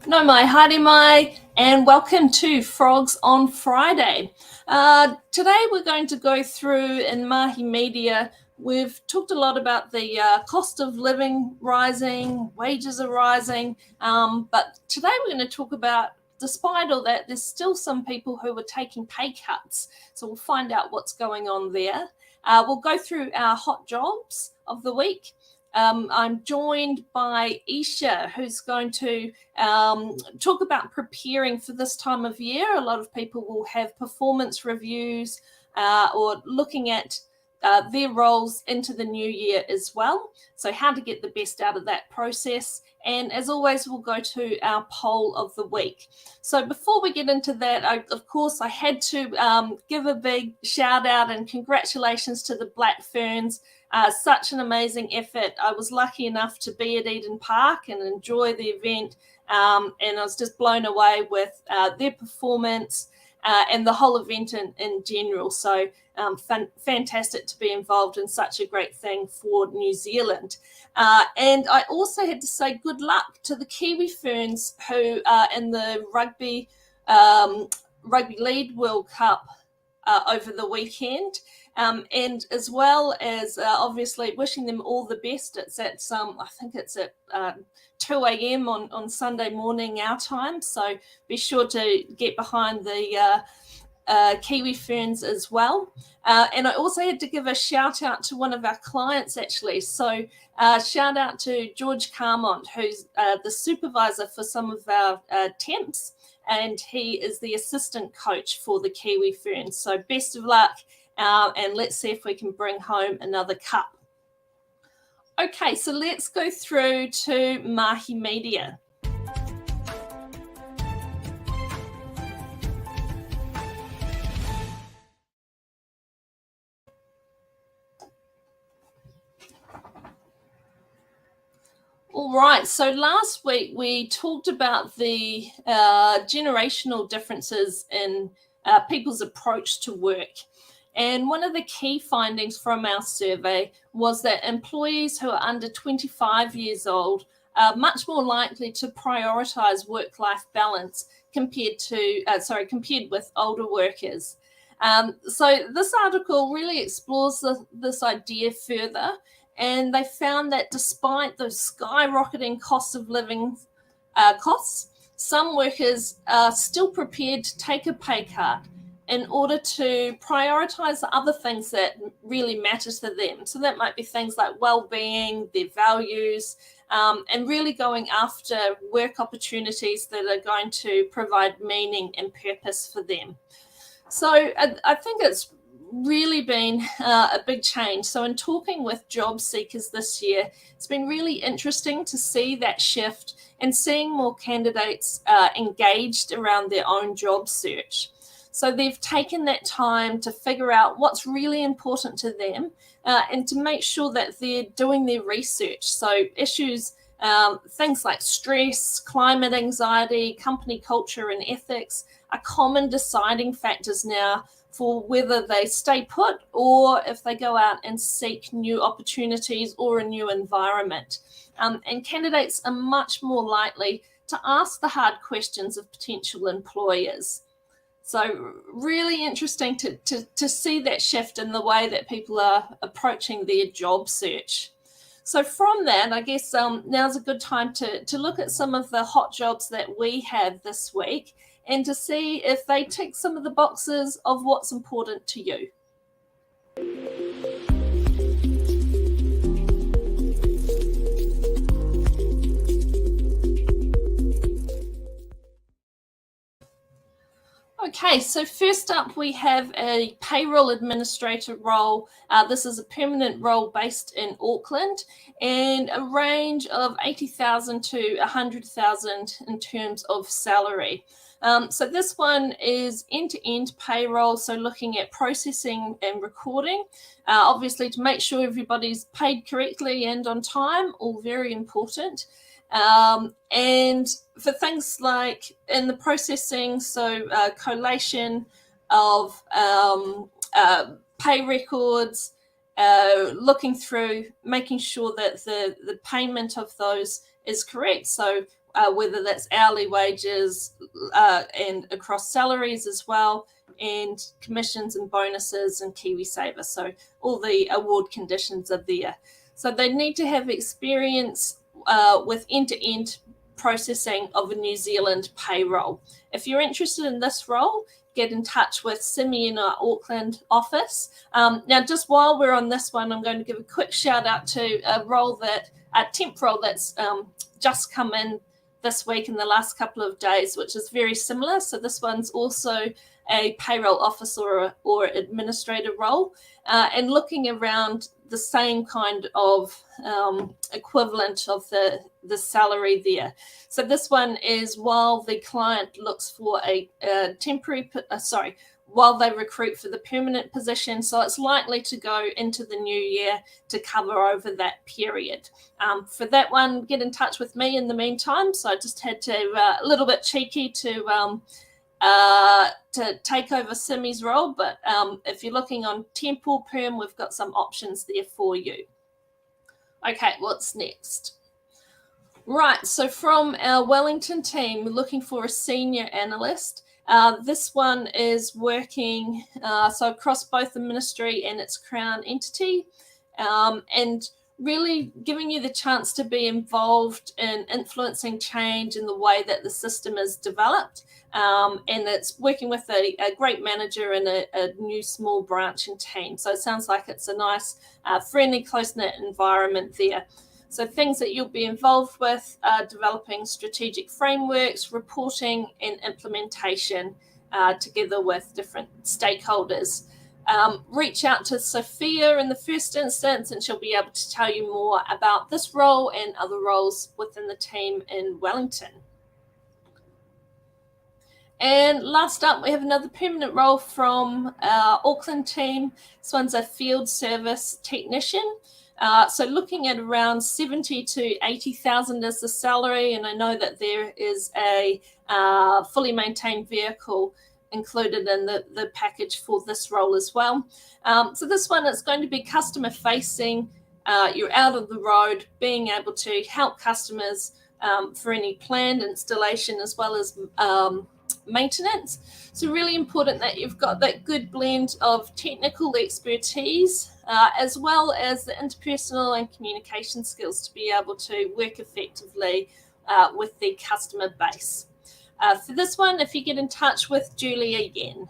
No mai, haere mai, and welcome to Frogs on Friday. Today we're going to go through in Mahi Media. We've talked a lot about the cost of living rising, wages are rising, but today we're going to talk about, despite all that, there's still some people who are taking pay cuts. So we'll find out what's going on there. We'll go through our hot jobs of the week. I'm joined by Isha, who's going to talk about preparing for this time of year. A lot of people will have performance reviews or looking at their roles into the new year as well. So how to get the best out of that process. And as always, we'll go to our poll of the week. So before we get into that, of course, I had to give a big shout out and congratulations to the Black Ferns. Such an amazing effort. I was lucky enough to be at Eden Park and enjoy the event, and I was just blown away with their performance and the whole event in general. So fantastic to be involved in such a great thing for New Zealand. And I also had to say good luck to the Kiwi Ferns who are in the Rugby League World Cup over the weekend. And as well as obviously wishing them all the best. It's at I think it's at 2 a.m. on Sunday morning our time. So be sure to get behind the Kiwi Ferns as well. And I also had to give a shout out to one of our clients actually. So shout out to George Carmont, who's the supervisor for some of our temps, and he is the assistant coach for the Kiwi Ferns. So best of luck. And let's see if we can bring home another cup. Okay, so let's go through to Mahi Media. All right, so last week we talked about the generational differences in people's approach to work. And one of the key findings from our survey was that employees who are under 25 years old are much more likely to prioritize work-life balance compared with older workers. So this article really explores this idea further, and they found that despite those skyrocketing cost of living costs, some workers are still prepared to take a pay cut in order to prioritize the other things that really matter to them. So that might be things like well-being, their values, and really going after work opportunities that are going to provide meaning and purpose for them. So I think it's really been a big change. So in talking with job seekers this year, it's been really interesting to see that shift and seeing more candidates engaged around their own job search. So they've taken that time to figure out what's really important to them and to make sure that they're doing their research. So issues, things like stress, climate anxiety, company culture and ethics are common deciding factors now for whether they stay put or if they go out and seek new opportunities or a new environment. And candidates are much more likely to ask the hard questions of potential employers. So really interesting to see that shift in the way that people are approaching their job search. So from that, I guess now's a good time to look at some of the hot jobs that we have this week and to see if they tick some of the boxes of what's important to you. Okay, so first up we have a payroll administrator role. This is a permanent role based in Auckland and a range of 80,000 to 100,000 in terms of salary. So this one is end-to-end payroll, so looking at processing and recording, obviously to make sure everybody's paid correctly and on time, all very important. And for things like in the processing, so collation of pay records, looking through, making sure that the payment of those is correct. So whether that's hourly wages and across salaries as well, and commissions and bonuses and KiwiSaver. So all the award conditions are there. So they need to have experience with end-to-end processing of a New Zealand payroll. If you're interested in this role, get in touch with Simi in our Auckland office. Now, just while we're on this one, I'm going to give a quick shout out to a temp role that's just come in this week in the last couple of days, which is very similar. So this one's also a payroll officer or administrator role, and looking around the same kind of equivalent of the salary there. So this one is while the client looks for a while they recruit for the permanent position. So it's likely to go into the new year to cover over that period. For that one, get in touch with me in the meantime. So I just had to, a little bit cheeky to take over Simi's role, but if you're looking on temp or perm, we've got some options there for you. Okay, what's next? Right, so from our Wellington team, we're looking for a senior analyst. This one is working so across both the ministry and its Crown entity, and really giving you the chance to be involved in influencing change in the way that the system is developed. And it's working with a great manager and a new small branch and team. So it sounds like it's a nice, friendly, close-knit environment there. So things that you'll be involved with are developing strategic frameworks, reporting and implementation together with different stakeholders. Reach out to Sophia in the first instance, and she'll be able to tell you more about this role and other roles within the team in Wellington. And last up, we have another permanent role from our Auckland team. This one's a field service technician. So looking at around 70 to 80,000 as the salary, and I know that there is a fully maintained vehicle included in the package for this role as well. So this one is going to be customer facing. You're out on the road, being able to help customers for any planned installation as well as maintenance. So really important that you've got that good blend of technical expertise as well as the interpersonal and communication skills to be able to work effectively with the customer base. For this one, if you get in touch with Julie again.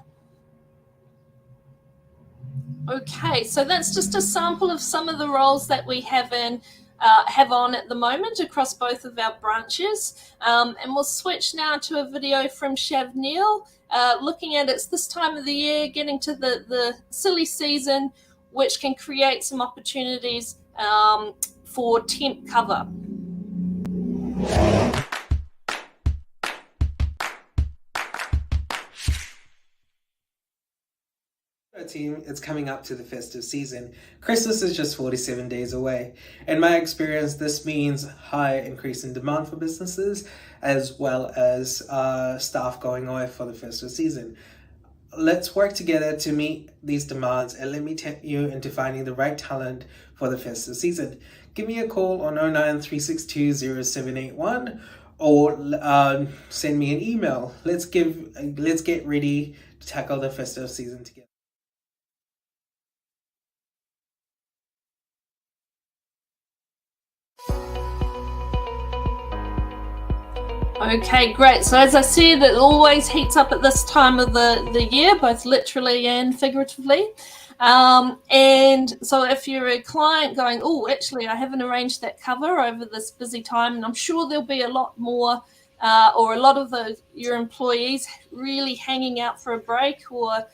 Okay, so that's just a sample of some of the roles that we have on at the moment across both of our branches. And we'll switch now to a video from Shavneil, looking at it's this time of the year, getting to the silly season, which can create some opportunities for temp cover. Team, it's coming up to the festive season. Christmas is just 47 days away. In my experience, this means high increase in demand for businesses as well as staff going away for the festive season. Let's work together to meet these demands and let me take you into finding the right talent for the festive season. Give me a call on 0936200781 or send me an email. Let's get ready to tackle the festive season together. Okay, great. So as I said, it always heats up at this time of the year, both literally and figuratively. And so if you're a client going, oh, actually, I haven't arranged that cover over this busy time, and I'm sure there'll be a lot more or a lot of your employees really hanging out for a break or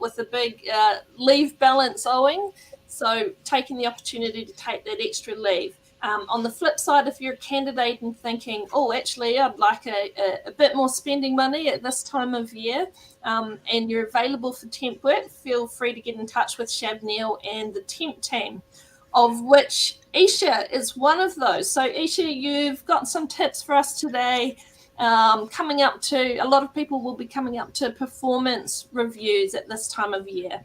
with a big leave balance owing. So taking the opportunity to take that extra leave. On the flip side, if you're a candidate and thinking, oh, actually, I'd like a bit more spending money at this time of year, and you're available for temp work, feel free to get in touch with Shavneil and the temp team, of which Isha is one of those. So Isha, you've got some tips for us today. Coming up to, a lot of people will be coming up to performance reviews at this time of year.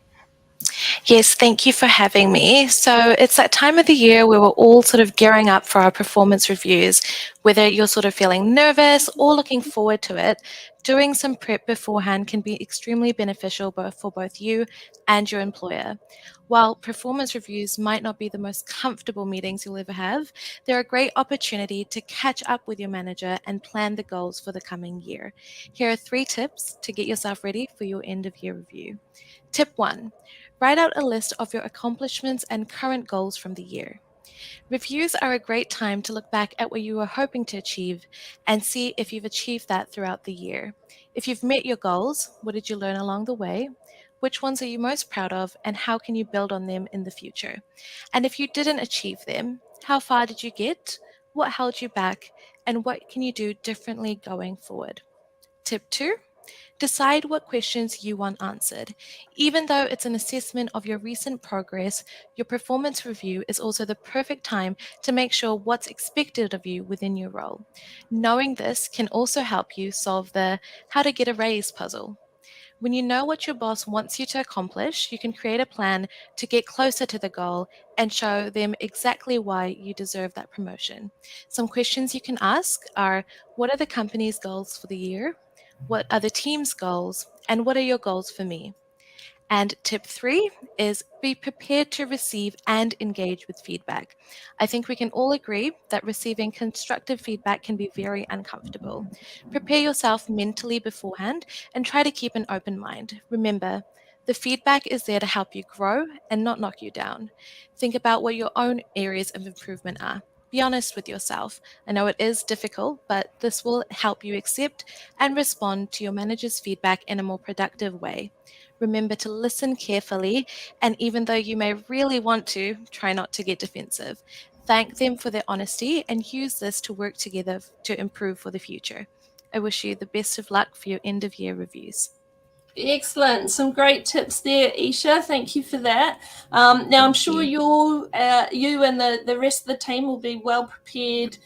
Yes, thank you for having me. So it's that time of the year where we're all sort of gearing up for our performance reviews, whether you're sort of feeling nervous or looking forward to it. Doing some prep beforehand can be extremely beneficial both for both you and your employer. While performance reviews might not be the most comfortable meetings you'll ever have, they're a great opportunity to catch up with your manager and plan the goals for the coming year. Here are 3 tips to get yourself ready for your end of year review. Tip 1. Write out a list of your accomplishments and current goals from the year. Reviews are a great time to look back at what you were hoping to achieve and see if you've achieved that throughout the year. If you've met your goals, what did you learn along the way? Which ones are you most proud of, and how can you build on them in the future? And if you didn't achieve them, how far did you get? What held you back? And what can you do differently going forward? Tip 2. Decide what questions you want answered. Even though it's an assessment of your recent progress, your performance review is also the perfect time to make sure what's expected of you within your role. Knowing this can also help you solve the how to get a raise puzzle. When you know what your boss wants you to accomplish, you can create a plan to get closer to the goal and show them exactly why you deserve that promotion. Some questions you can ask are: what are the company's goals for the year? What are the team's goals? And what are your goals for me? And tip 3 is be prepared to receive and engage with feedback. I think we can all agree that receiving constructive feedback can be very uncomfortable. Prepare yourself mentally beforehand and try to keep an open mind. Remember, the feedback is there to help you grow and not knock you down. Think about what your own areas of improvement are. Be honest with yourself. I know it is difficult, but this will help you accept and respond to your manager's feedback in a more productive way. Remember to listen carefully, and even though you may really want to, try not to get defensive. Thank them for their honesty and use this to work together to improve for the future. I wish you the best of luck for your end of year reviews. Excellent. Some great tips there, Isha. Thank you for that. Now, I'm sure you and the rest of the team will be well prepared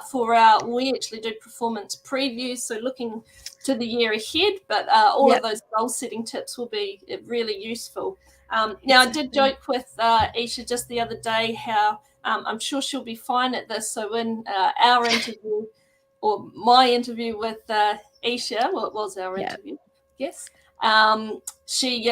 for we actually do performance previews, so looking to the year ahead, but all of those goal setting tips will be really useful. Now, I did joke with Isha just the other day how I'm sure she'll be fine at this. So in our interview, or my interview with Isha, well, it was our interview, yes. She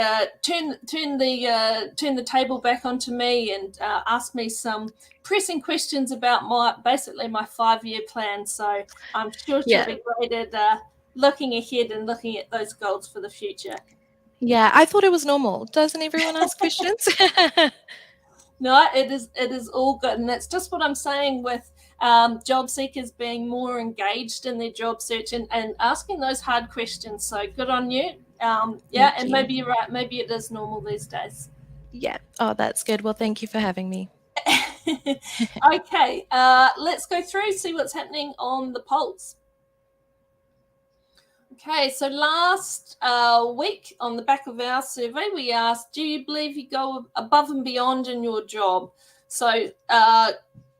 turned the table back onto me and asked me some pressing questions about my 5-year plan. So I'm sure she'll be great at looking ahead and looking at those goals for the future. Yeah, I thought it was normal. Doesn't everyone ask questions? No, it is all good, and that's just what I'm saying with job seekers being more engaged in their job search and asking those hard questions. So good on you. And maybe you're right. Maybe it is normal these days. Yeah. Oh, that's good. Well, thank you for having me. Okay, let's go through, see what's happening on the polls. Okay, so last week on the back of our survey, we asked, do you believe you go above and beyond in your job? So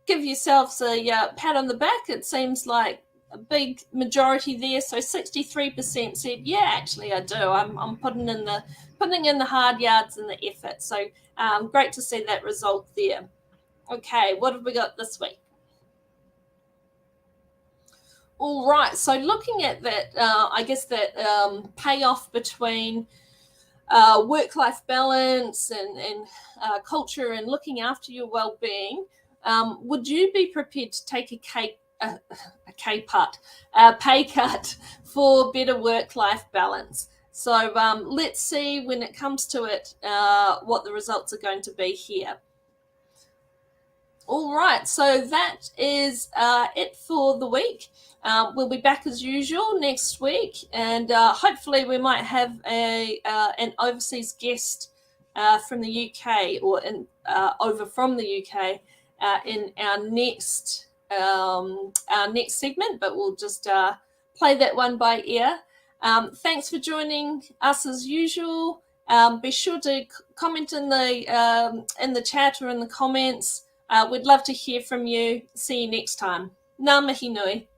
give yourselves a pat on the back. It seems like a big majority there. So 63% said, yeah, actually I do. I'm putting in the hard yards and the effort. So great to see that result there. Okay, what have we got this week? All right, so looking at that, I guess that payoff between work-life balance and culture and looking after your well-being, would you be prepared to take a pay cut for better work-life balance? So let's see when it comes to it what the results are going to be here. All right, so that is it for the week. We'll be back as usual next week, and hopefully we might have an overseas guest from the UK or over from the UK in our next segment, but we'll just play that one by ear. Thanks for joining us as usual. Be sure to comment in the chat or in the comments. We'd love to hear from you. See you next time. Ngā mihi nui.